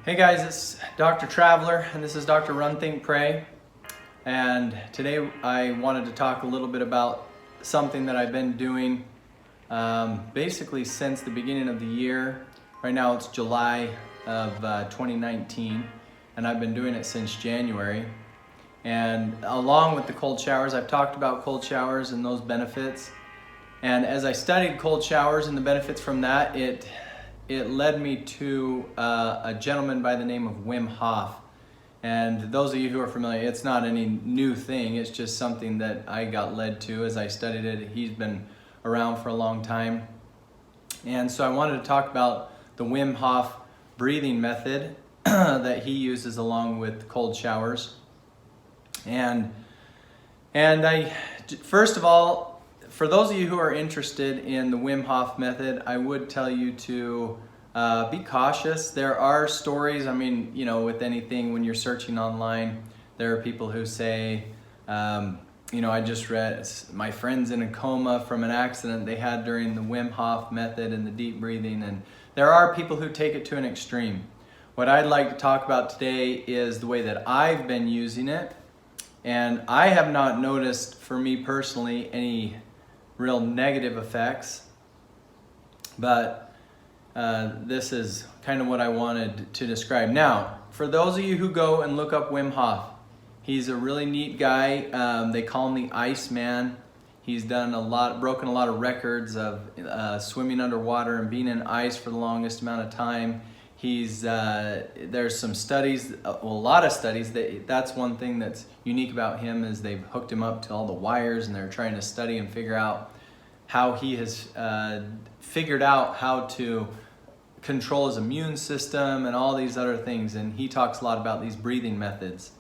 Hey guys, it's Dr. Traveler and this is Dr. Run, Think, Pray. And today I wanted to talk a little bit about something that I've been doing basically since the beginning of the year. Right now it's July of 2019 and I've been doing it since January. And along with the cold showers, I've talked about cold showers and those benefits. And as I studied cold showers and the benefits from that, it led me to a gentleman by the name of Wim Hof. And those of you who are familiar, it's not any new thing, it's just something that I got led to as I studied it. He's been around for a long time. And so I wanted to talk about the Wim Hof Breathing Method that he uses along with cold showers. And I, first of all, for those of you who are interested in the Wim Hof method, I would tell you to be cautious. There are stories, with anything, when you're searching online, there are people who say, I just read, my friend's in a coma from an accident they had during the Wim Hof method and the deep breathing, and there are people who take it to an extreme. What I'd like to talk about today is the way that I've been using it, and I have not noticed, for me personally, any real negative effects, but this is kind of what I wanted to describe. Now, for those of you who go and look up Wim Hof, he's a really neat guy. They call him the Iceman. He's done broken a lot of records of swimming underwater and being in ice for the longest amount of time. There's some studies, a lot of studies, that's one thing that's unique about him, is they've hooked him up to all the wires and they're trying to study and figure out how he has figured out how to control his immune system and all these other things, and he talks a lot about these breathing methods.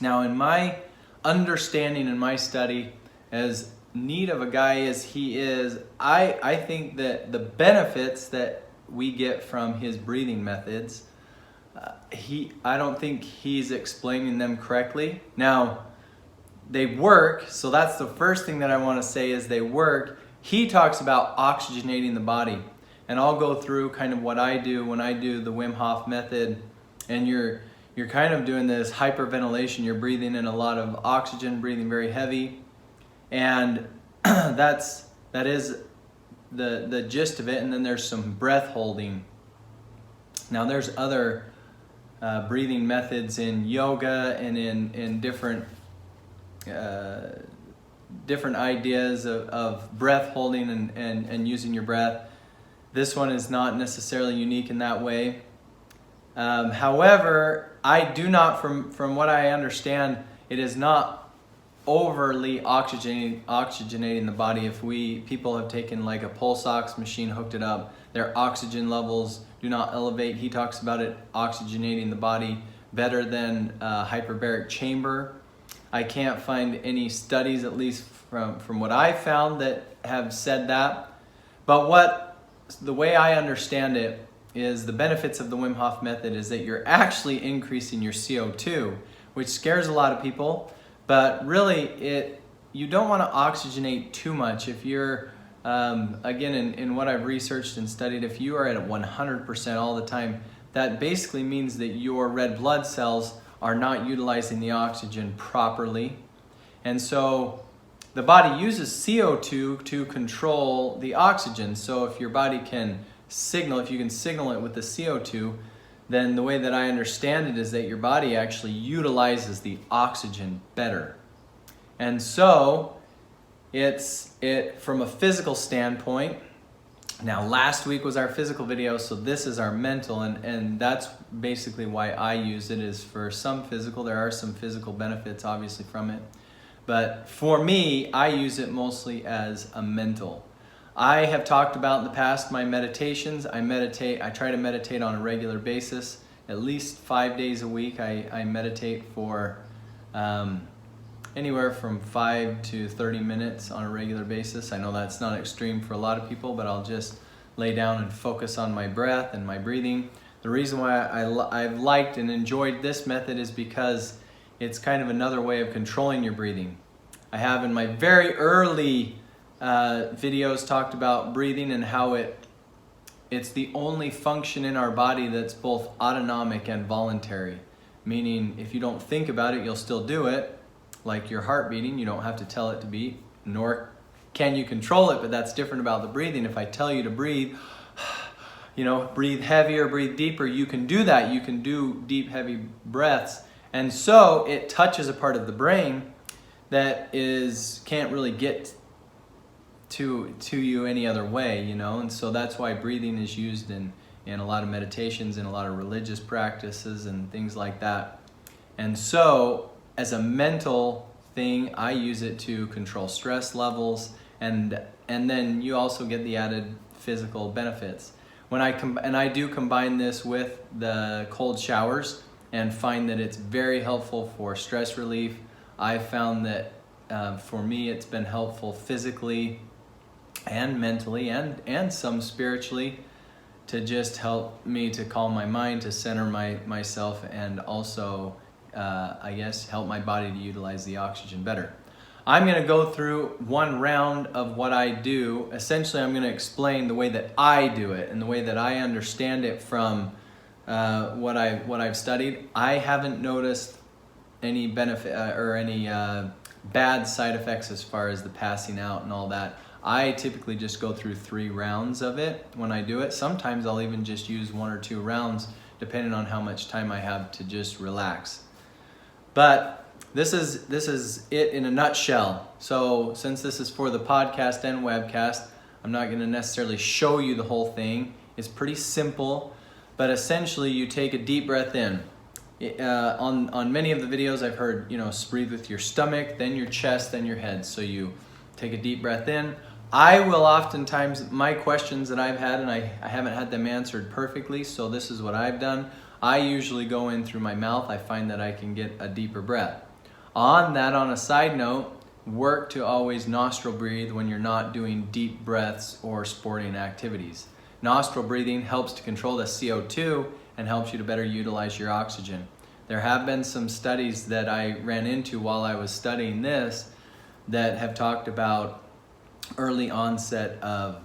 Now, in my understanding and my study, as neat of a guy as he is, I think that the benefits that we get from his breathing methods, I don't think he's explaining them correctly. Now, they work, so that's the first thing that I want to say is they work. He talks about oxygenating the body, and I'll go through kind of what I do when I do the Wim Hof method, and you're kind of doing this hyperventilation. You're breathing in a lot of oxygen, breathing very heavy, and that is the gist of it. And then there's some breath holding. Now there's other breathing methods in yoga and in different ideas of breath holding and using your breath. This one is not necessarily unique in that way. However, I do not, from what I understand, it is not overly oxygenating the body. If people have taken like a pulse ox machine, hooked it up, their oxygen levels do not elevate. He talks about it oxygenating the body better than a hyperbaric chamber. I can't find any studies, at least from what I found, that have said that. But the way I understand it is the benefits of the Wim Hof method is that you're actually increasing your CO2, which scares a lot of people. But really, you don't want to oxygenate too much. If you're, again, in what I've researched and studied, if you are at 100% all the time, that basically means that your red blood cells are not utilizing the oxygen properly. And so the body uses CO2 to control the oxygen. So if your body can signal, if you can signal it with the CO2, then the way that I understand it is that your body actually utilizes the oxygen better. And so from a physical standpoint, now last week was our physical video, so this is our mental, and that's basically why I use it, is for some physical. There are some physical benefits obviously from it, but for me, I use it mostly as a mental. I have talked about in the past my meditations. I try to meditate on a regular basis, at least 5 days a week. I meditate for anywhere from 5 to 30 minutes on a regular basis. I know that's not extreme for a lot of people, but I'll just lay down and focus on my breath and my breathing. The reason why I've liked and enjoyed this method is because it's kind of another way of controlling your breathing. I have in my very early videos talked about breathing and how it it's the only function in our body that's both autonomic and voluntary. Meaning, if you don't think about it, you'll still do it. Like your heart beating, you don't have to tell it to beat, nor can you control it, but that's different about the breathing. If I tell you to breathe, breathe heavier, breathe deeper, you can do that. You can do deep, heavy breaths. And so it touches a part of the brain that can't really get to you any other way, and so that's why breathing is used in a lot of meditations, in a lot of religious practices and things like that. And so as a mental thing, I use it to control stress levels, and then you also get the added physical benefits. I do combine this with the cold showers and find that it's very helpful for stress relief. I found that for me it's been helpful physically and mentally and some spiritually, to just help me to calm my mind, to center myself, and also help my body to utilize the oxygen better. I'm going to go through one round of what I do. Essentially, I'm going to explain the way that I do it and the way that I understand it from what I've studied. I haven't noticed any benefit or any bad side effects as far as the passing out and all that. I typically just go through 3 rounds of it when I do it. Sometimes I'll even just use 1 or 2 rounds depending on how much time I have to just relax. But this is it in a nutshell. So since this is for the podcast and webcast, I'm not going to necessarily show you the whole thing. It's pretty simple, but essentially you take a deep breath in. On many of the videos I've heard, breathe with your stomach, then your chest, then your head. So you take a deep breath in. I will oftentimes, my questions that I've had, and I haven't had them answered perfectly, so this is what I've done. I usually go in through my mouth. I find that I can get a deeper breath. On a side note, work to always nostril breathe when you're not doing deep breaths or sporting activities. Nostril breathing helps to control the CO2 and helps you to better utilize your oxygen. There have been some studies that I ran into while I was studying this that have talked about early onset of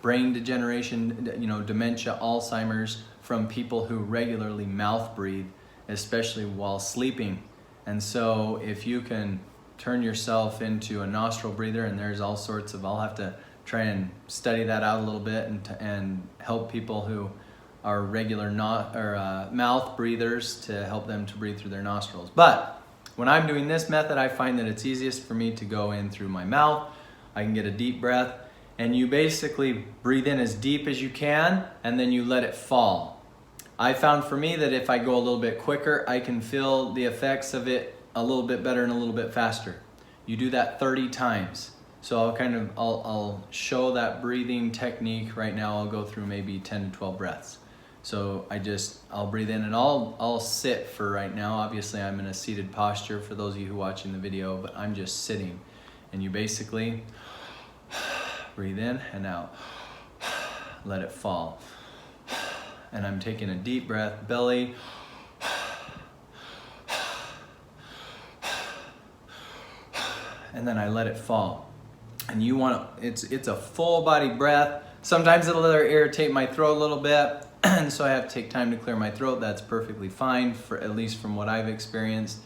brain degeneration, dementia, Alzheimer's, from people who regularly mouth breathe, especially while sleeping. And so if you can turn yourself into a nostril breather, and there's all sorts of, I'll have to try and study that out a little bit and help people who are regular mouth breathers to help them to breathe through their nostrils. But when I'm doing this method, I find that it's easiest for me to go in through my mouth. I can get a deep breath, and you basically breathe in as deep as you can, and then you let it fall. I found for me that if I go a little bit quicker, I can feel the effects of it a little bit better and a little bit faster. You do that 30 times. So I'll show that breathing technique right now. I'll go through maybe 10 to 12 breaths. So I'll breathe in, and I'll sit for right now. Obviously I'm in a seated posture for those of you who are watching the video, but I'm just sitting. And you basically breathe in and out, let it fall. And I'm taking a deep breath, belly, and then I let it fall. And it's a full body breath. Sometimes it'll irritate my throat a little bit, and so I have to take time to clear my throat. That's perfectly fine, at least from what I've experienced.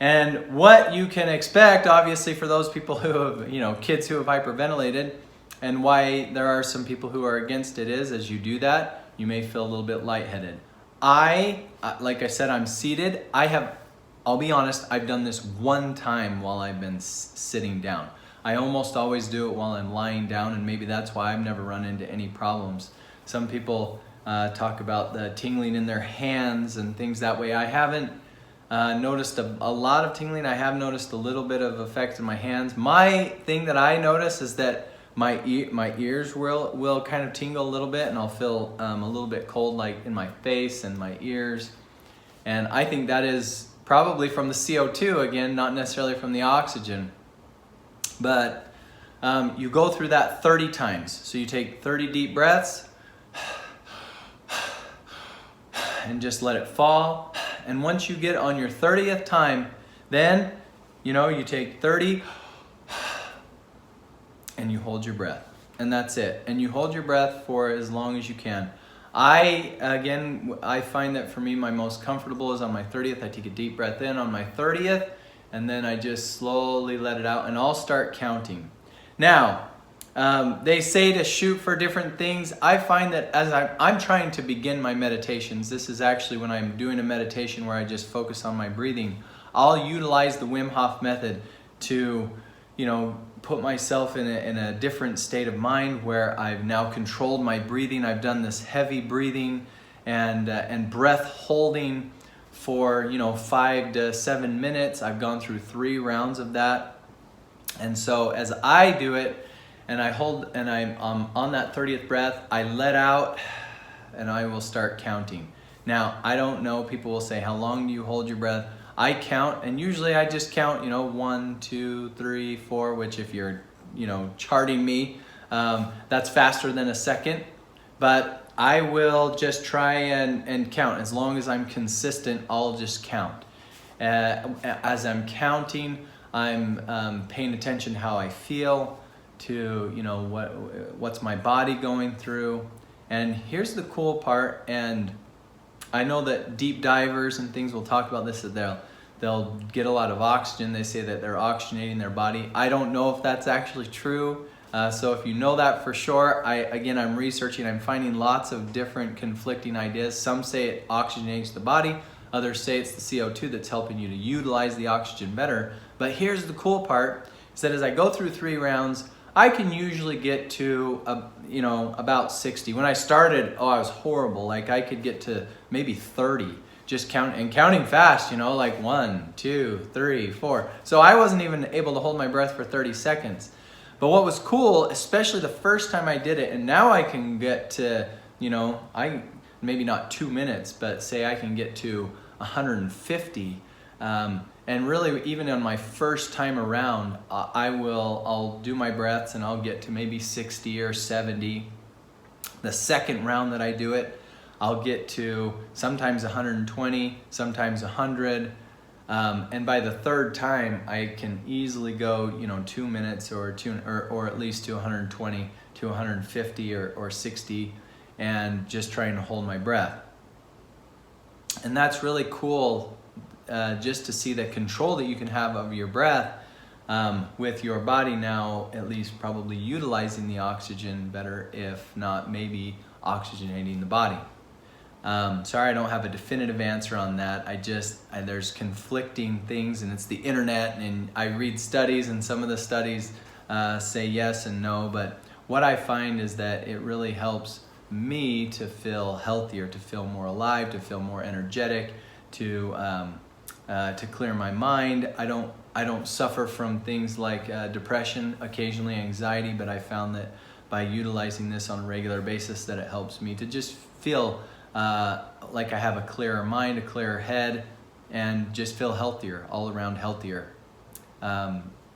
And what you can expect, obviously, for those people who have, kids who have hyperventilated, and why there are some people who are against it is, as you do that, you may feel a little bit lightheaded. Like I said, I'm seated. I'll be honest, I've done this 1 time while I've been sitting down. I almost always do it while I'm lying down, and maybe that's why I've never run into any problems. Some people talk about the tingling in their hands and things that way. I haven't noticed a lot of tingling. I have noticed a little bit of effect in my hands. My thing that I notice is that my ears will kind of tingle a little bit, and I'll feel a little bit cold, like in my face and my ears. And I think that is probably from the CO2 again, not necessarily from the oxygen. But you go through that 30 times. So you take 30 deep breaths and just let it fall. And once you get on your 30th time, then, you take 30 and you hold your breath. and that's it. And you hold your breath for as long as you can. I find that for me, my most comfortable is on my 30th. I take a deep breath in on my 30th, and then I just slowly let it out, and I'll start counting. Now, they say to shoot for different things. I find that as I'm trying to begin my meditations, this is actually when I'm doing a meditation where I just focus on my breathing, I'll utilize the Wim Hof method to, put myself in a different state of mind where I've now controlled my breathing. I've done this heavy breathing and breath holding for 5 to 7 minutes. I've gone through 3 rounds of that. And so as I do it and I hold and I'm on that 30th breath, I let out and I will start counting. Now, I don't know, people will say, how long do you hold your breath? I count, and usually I just count, 1, 2, 3, 4, which if you're, charting me, that's faster than a second. But I will just try and count. As long as I'm consistent, I'll just count. As I'm counting, I'm paying attention how I feel to, what's my body going through. And here's the cool part, and I know that deep divers and things will talk about this, that they'll get a lot of oxygen. They say that they're oxygenating their body. I don't know if that's actually true. So if you know that for sure, I'm researching. I'm finding lots of different conflicting ideas. Some say it oxygenates the body. Others say it's the CO2 that's helping you to utilize the oxygen better. But here's the cool part, is that as I go through 3 rounds, I can usually get to, about 60. When I started, I was horrible. Like I could get to maybe 30, just counting fast, like 1, 2, 3, 4. So I wasn't even able to hold my breath for 30 seconds. But what was cool, especially the first time I did it, and now I can get to, maybe not 2 minutes, but say I can get to 150. And really, even on my first time around, I'll do my breaths and I'll get to maybe 60 or 70. The second round that I do it, I'll get to sometimes 120, sometimes 100. And by the third time, I can easily go, 2 minutes or at least to 120, to 150 or 60, and just trying to hold my breath. And that's really cool. Just to see the control that you can have of your breath with your body now, at least probably utilizing the oxygen better, if not maybe oxygenating the body. Sorry, I don't have a definitive answer on that. There's conflicting things, and it's the internet, and I read studies, and some of the studies say yes and no, but what I find is that it really helps me to feel healthier, to feel more alive, to feel more energetic, to clear my mind. I don't suffer from things like depression, occasionally anxiety, but I found that by utilizing this on a regular basis, that it helps me to just feel like I have a clearer mind, a clearer head, and just feel healthier, all around healthier,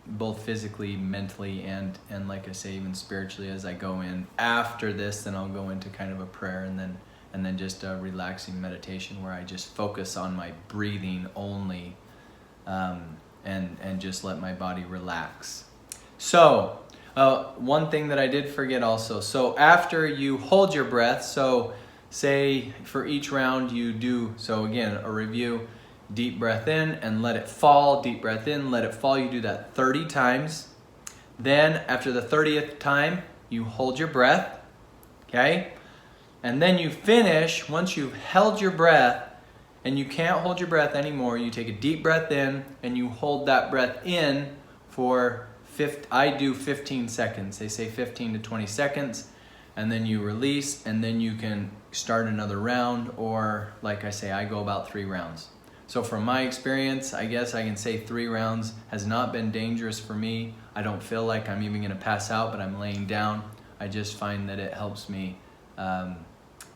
both physically, mentally, and like I say, even spiritually. As I go in after this, then I'll go into kind of a prayer, and then just a relaxing meditation where I just focus on my breathing only, and just let my body relax. So one thing that I did forget also, so after you hold your breath, so say for each round you do, so again, a review, deep breath in and let it fall, deep breath in, let it fall. You do that 30 times. Then after the 30th time, you hold your breath, okay? And then you finish, once you've held your breath and you can't hold your breath anymore, you take a deep breath in and you hold that breath in for, I do 15 seconds. They say 15 to 20 seconds, and then you release, and then you can start another round, or like I say, I go about 3 rounds. So from my experience, I guess I can say 3 rounds has not been dangerous for me. I don't feel like I'm even gonna pass out, but I'm laying down. I just find that it helps me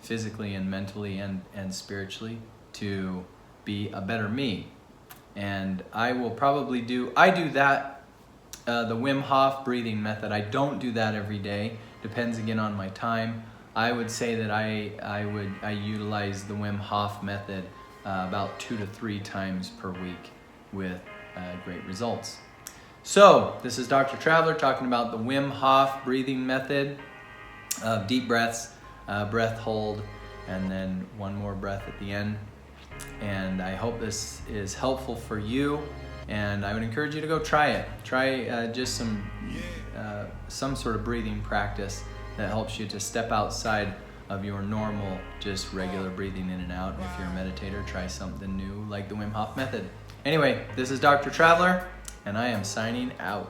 physically and mentally and spiritually to be a better me. And I will probably I do that, the Wim Hof Breathing Method. I don't do that every day. Depends again on my time. I would say that I utilize the Wim Hof Method about 2 to 3 times per week with great results. So, this is Dr. Traveler talking about the Wim Hof Breathing Method of deep breaths, breath hold, and then one more breath at the end. And I hope this is helpful for you, and I would encourage you to go try it. Try just some sort of breathing practice that helps you to step outside of your normal, just regular breathing in and out. If you're a meditator, try something new like the Wim Hof Method. Anyway, this is Dr. Traveler, and I am signing out.